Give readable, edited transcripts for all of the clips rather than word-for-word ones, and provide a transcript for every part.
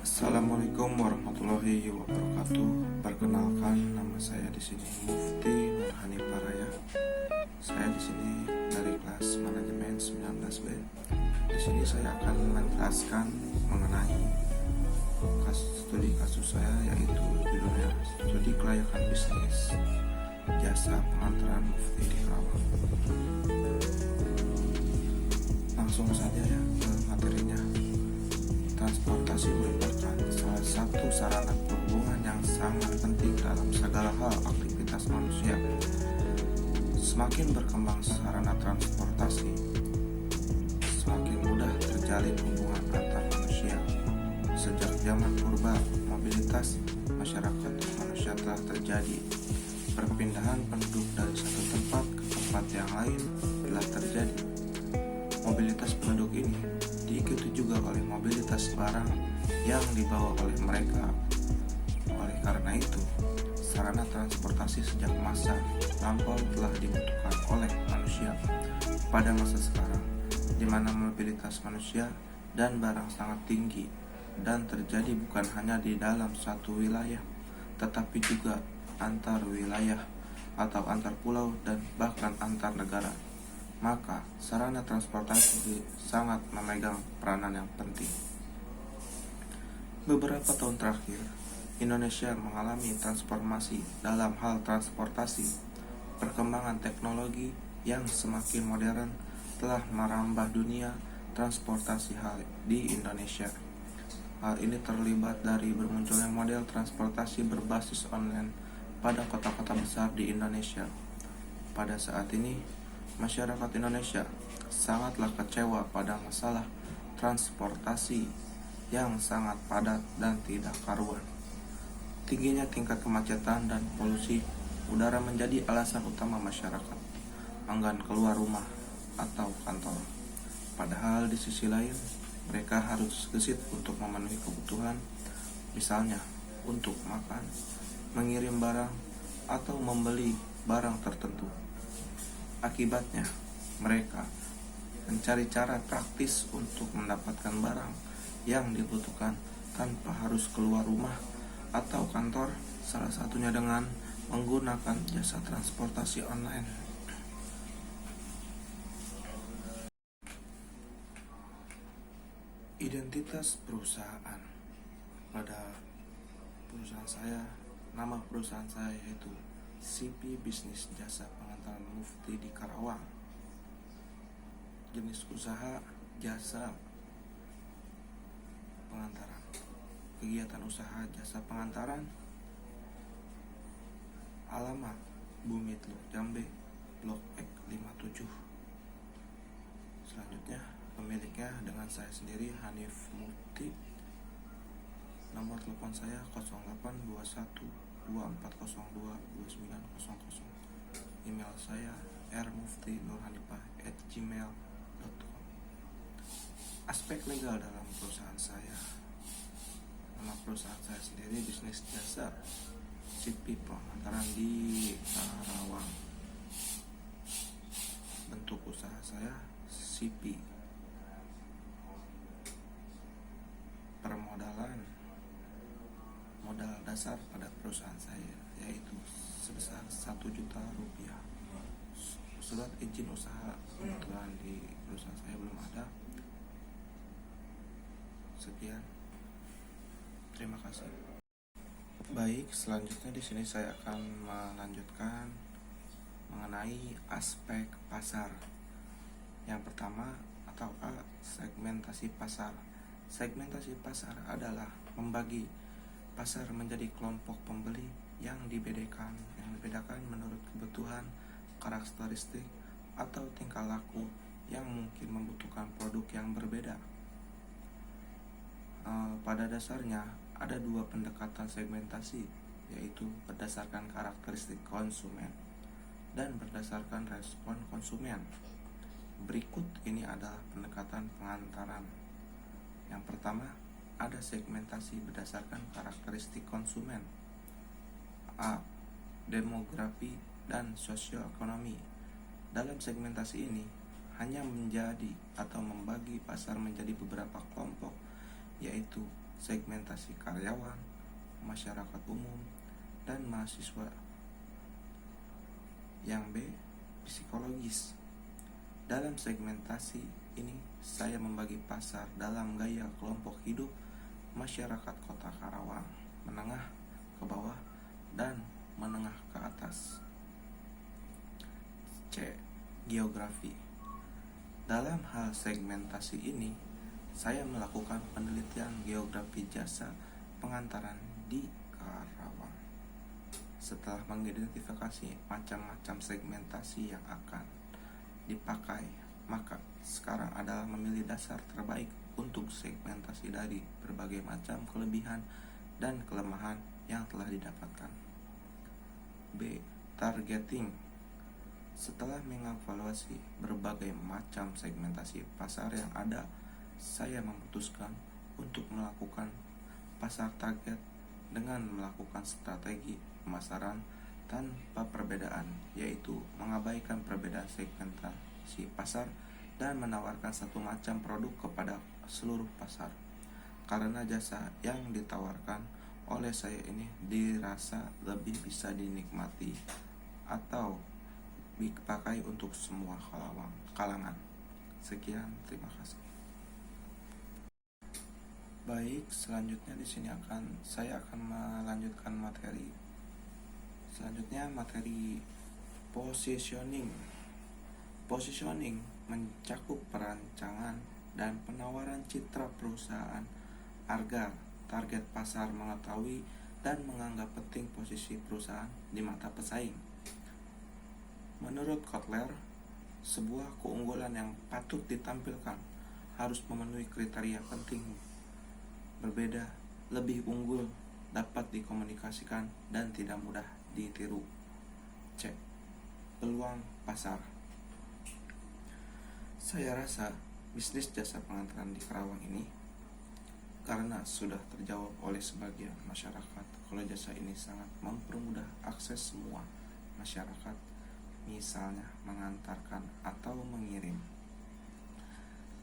Assalamualaikum warahmatullahi wabarakatuh. Perkenalkan, nama saya di sini Mufti Nurhani Paraya. Saya di sini dari kelas manajemen 19B. Di sini saya akan menjelaskan mengenai studi kasus saya, yaitu judulnya studi kelayakan bisnis jasa pengantaran Mufti di Karawang. Langsung saja ya ke materinya. Transportasi merupakan salah satu sarana perhubungan yang sangat penting dalam segala hal aktivitas manusia. Semakin berkembang sarana transportasi, semakin mudah terjalin hubungan antar manusia. Sejak zaman purba, mobilitas masyarakat manusia telah terjadi. Perpindahan penduduk dari satu tempat ke tempat yang lain telah terjadi. Mobilitas penduduk ini diikuti juga oleh mobilitas barang yang dibawa oleh mereka. Oleh karena itu, sarana transportasi sejak masa lampau telah dibutuhkan oleh manusia pada masa sekarang, di mana mobilitas manusia dan barang sangat tinggi dan terjadi bukan hanya di dalam satu wilayah, tetapi juga antar wilayah atau antar pulau dan bahkan antar negara. Maka sarana transportasi sangat memegang peranan yang penting. Beberapa tahun terakhir, Indonesia mengalami transformasi dalam hal transportasi. Perkembangan teknologi yang semakin modern telah merambah dunia transportasi di Indonesia. Hal ini terlibat dari bermunculnya model transportasi berbasis online pada kota-kota besar di Indonesia. Pada saat ini, masyarakat Indonesia sangatlah kecewa pada masalah transportasi yang sangat padat dan tidak karuan. Tingginya tingkat kemacetan dan polusi udara menjadi alasan utama masyarakat enggan keluar rumah atau kantor. Padahal di sisi lain, mereka harus gesit untuk memenuhi kebutuhan, misalnya untuk makan, mengirim barang, atau membeli barang tertentu. Akibatnya, mereka mencari cara praktis untuk mendapatkan barang yang dibutuhkan tanpa harus keluar rumah atau kantor, salah satunya dengan menggunakan jasa transportasi online. Identitas perusahaan. Pada perusahaan saya, nama perusahaan saya yaitu CP Bisnis Jasa Pengantaran Mufti di Karawang. Jenis usaha jasa pengantaran. Kegiatan usaha jasa pengantaran. Alamat Bumi Teluk Jambe, Blok X 57. Selanjutnya, pemiliknya dengan saya sendiri, Hanif Mufti. Nomor telepon saya 0821 2402 2900. Email saya rmuftinurhanipah@gmail.com. Aspek legal dalam perusahaan saya. Nama perusahaan saya sendiri Bisnis Jasa CP Pengantaran di Karawang. Bentuk usaha saya CP. Permodalan, modal dasar pada perusahaan saya yaitu sebesar 1 juta rupiah. Surat izin usaha kebetulan di perusahaan saya belum ada. Sekian, terima kasih. Baik, selanjutnya di sini saya akan melanjutkan mengenai aspek pasar. Yang pertama, atau segmentasi pasar. Segmentasi pasar adalah membagi pasar menjadi kelompok pembeli yang dibedakan menurut kebutuhan, karakteristik, atau tingkah laku yang mungkin membutuhkan produk yang berbeda. Pada dasarnya ada dua pendekatan segmentasi, yaitu berdasarkan karakteristik konsumen dan berdasarkan respon konsumen. Berikut ini adalah pendekatan pengantaran. Yang pertama, ada segmentasi berdasarkan karakteristik konsumen. A. Demografi dan sosioekonomi. Dalam segmentasi ini hanya menjadi atau membagi pasar menjadi beberapa kelompok, yaitu segmentasi karyawan, masyarakat umum, dan mahasiswa. Yang B, psikologis. Dalam segmentasi ini, saya membagi pasar dalam gaya kelompok hidup masyarakat kota Karawang, menengah ke bawah dan menengah ke atas. C, geografi. Dalam hal segmentasi ini, saya melakukan penelitian geografi jasa pengantaran di Karawang. Setelah mengidentifikasi macam-macam segmentasi yang akan dipakai, maka sekarang adalah memilih dasar terbaik untuk segmentasi dari berbagai macam kelebihan dan kelemahan yang telah didapatkan. B, targeting. Setelah mengevaluasi berbagai macam segmentasi pasar yang ada, saya memutuskan untuk melakukan pasar target dengan melakukan strategi pemasaran tanpa perbedaan, yaitu mengabaikan perbedaan segmentasi pasar dan menawarkan satu macam produk kepada seluruh pasar. Karena jasa yang ditawarkan oleh saya ini dirasa lebih bisa dinikmati atau dipakai untuk semua kalangan. Sekian, terima kasih. Baik, selanjutnya di sini saya akan melanjutkan materi. Selanjutnya materi positioning. Positioning mencakup perancangan dan penawaran citra perusahaan agar target pasar mengetahui dan menganggap penting posisi perusahaan di mata pesaing. Menurut Kotler, sebuah keunggulan yang patut ditampilkan harus memenuhi kriteria penting: berbeda, lebih unggul, dapat dikomunikasikan, dan tidak mudah ditiru. C, peluang pasar. Saya rasa bisnis jasa pengantaran di Karawang ini, karena sudah terjawab oleh sebagian masyarakat kalau jasa ini sangat mempermudah akses semua masyarakat, misalnya mengantarkan atau mengirim.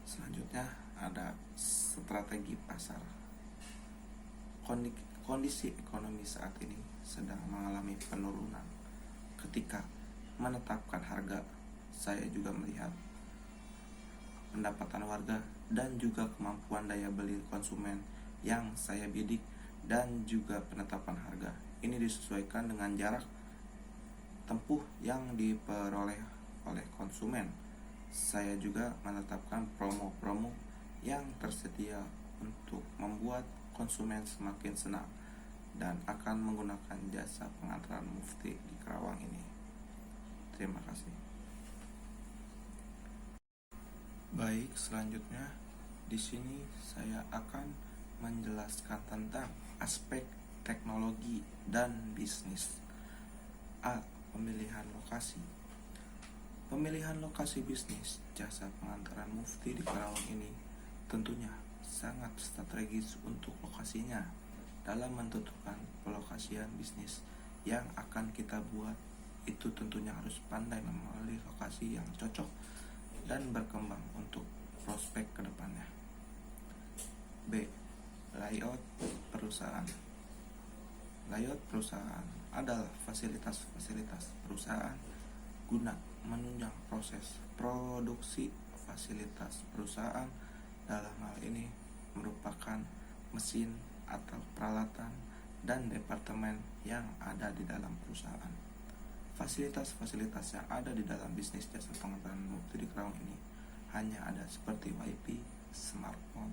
Selanjutnya ada strategi pasar. Kondisi ekonomi saat ini sedang mengalami penurunan. Ketika menetapkan harga, saya juga melihat pendapatan warga dan juga kemampuan daya beli konsumen yang saya bidik, dan juga penetapan harga ini disesuaikan dengan jarak tempuh yang diperoleh oleh konsumen. Saya juga menetapkan promo-promo yang tersedia untuk membuat konsumen semakin senang dan akan menggunakan jasa pengantaran Mufti di Karawang ini. Terima kasih. Baik, selanjutnya di sini saya akan menjelaskan tentang aspek teknologi dan bisnis. A, pemilihan lokasi. Pemilihan lokasi bisnis jasa pengantaran Mufti di Karawang ini tentunya sangat strategis untuk lokasinya. Dalam menentukan pelokasian bisnis yang akan kita buat, itu tentunya harus pandai memilih lokasi yang cocok dan berkembang untuk prospek kedepannya. B, layout perusahaan. Layout perusahaan adalah fasilitas-fasilitas perusahaan guna menunjang proses produksi. Fasilitas perusahaan dalam hal ini merupakan mesin atau peralatan dan departemen yang ada di dalam perusahaan. Fasilitas-fasilitas yang ada di dalam bisnis jasa pengantaran Mufti di Karawang ini hanya ada seperti WiFi, smartphone,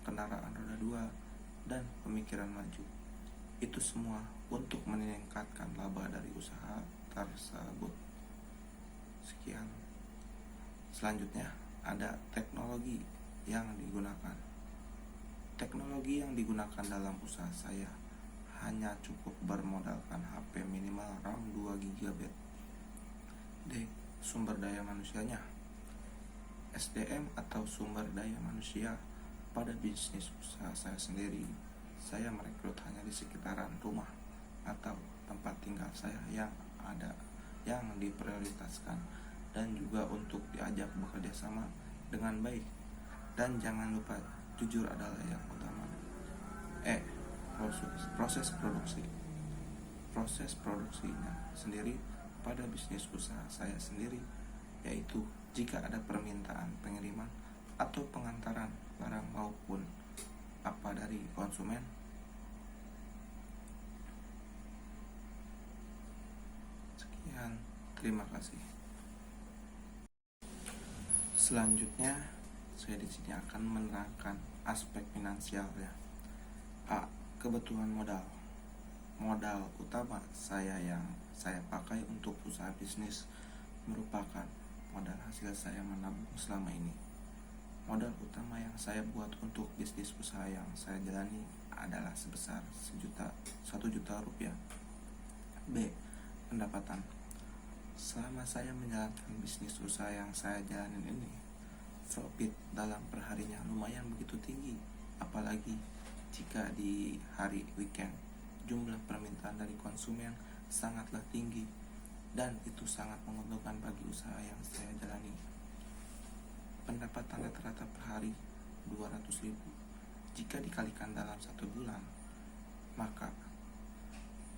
kendaraan roda 2, dan pemikiran maju. Itu semua untuk meningkatkan laba dari usaha tersebut. Sekian. Selanjutnya ada teknologi yang digunakan. Teknologi yang digunakan dalam usaha saya hanya cukup bermodalkan HP minimal RAM 2 GB. D, sumber daya manusianya. SDM atau sumber daya manusia pada bisnis usaha saya sendiri, saya merekrut hanya di sekitaran rumah atau tempat tinggal saya yang ada, yang diprioritaskan, dan juga untuk diajak bekerja sama dengan baik. Dan jangan lupa, jujur adalah yang utama. proses produksi. Proses produksinya sendiri pada bisnis usaha saya sendiri, yaitu jika ada permintaan pengiriman atau pengantaran barang maupun apa dari konsumen. Sekian, terima kasih. Selanjutnya, saya di sini akan menerangkan aspek finansialnya. A. Kebutuhan modal. Modal utama saya yang saya pakai untuk usaha bisnis merupakan modal hasil saya menabung selama ini. Modal utama yang saya buat untuk bisnis usaha yang saya jalani adalah sebesar 1 juta rupiah. B. Pendapatan. Selama saya menjalankan bisnis usaha yang saya jalanin ini, profit dalam perharinya lumayan begitu tinggi, apalagi jika di hari weekend. Jumlah permintaan dari konsumen sangatlah tinggi dan itu sangat menguntungkan bagi usaha yang saya jalani. Pendapatan rata-rata per hari 200.000. Jika dikalikan dalam 1 bulan, maka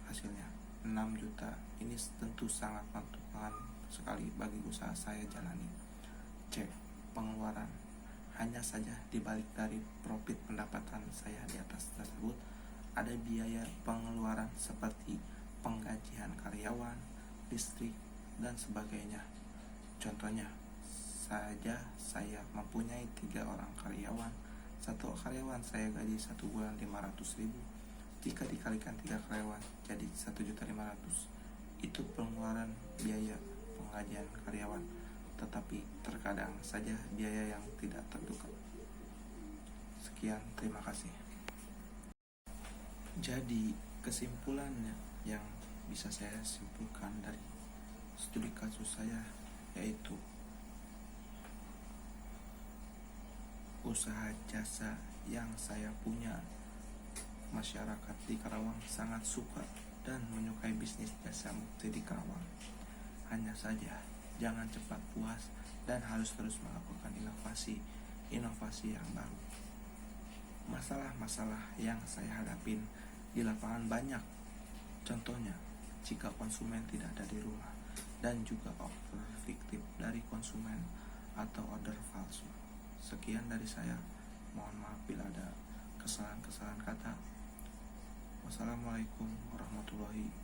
hasilnya 6 juta. Ini tentu sangat menguntungkan sekali bagi usaha saya jalani. C. Pengeluaran. Hanya saja dibalik dari profit pendapatan saya di atas tersebut, ada biaya pengeluaran seperti penggajian karyawan, listrik, dan sebagainya. Contohnya, saja saya mempunyai 3 orang karyawan. 1 karyawan saya gaji 1 bulan 500.000. Jika dikalikan 3 karyawan jadi 1.500.000. Itu pengeluaran biaya penggajian karyawan. Tetapi terkadang saja biaya yang tidak terduga. Sekian, terima kasih. Jadi kesimpulannya yang bisa saya simpulkan dari studi kasus saya yaitu usaha jasa yang saya punya, masyarakat di Karawang sangat suka dan menyukai bisnis jasa mukti di Karawang. Hanya saja jangan cepat puas dan harus terus melakukan inovasi yang baru. Masalah-masalah yang saya hadapin di lapangan banyak. Contohnya, jika konsumen tidak ada di rumah dan juga order fiktif dari konsumen atau order palsu. Sekian dari saya. Mohon maaf bila ada kesalahan-kesalahan kata. Wassalamualaikum warahmatullahi wabarakatuh.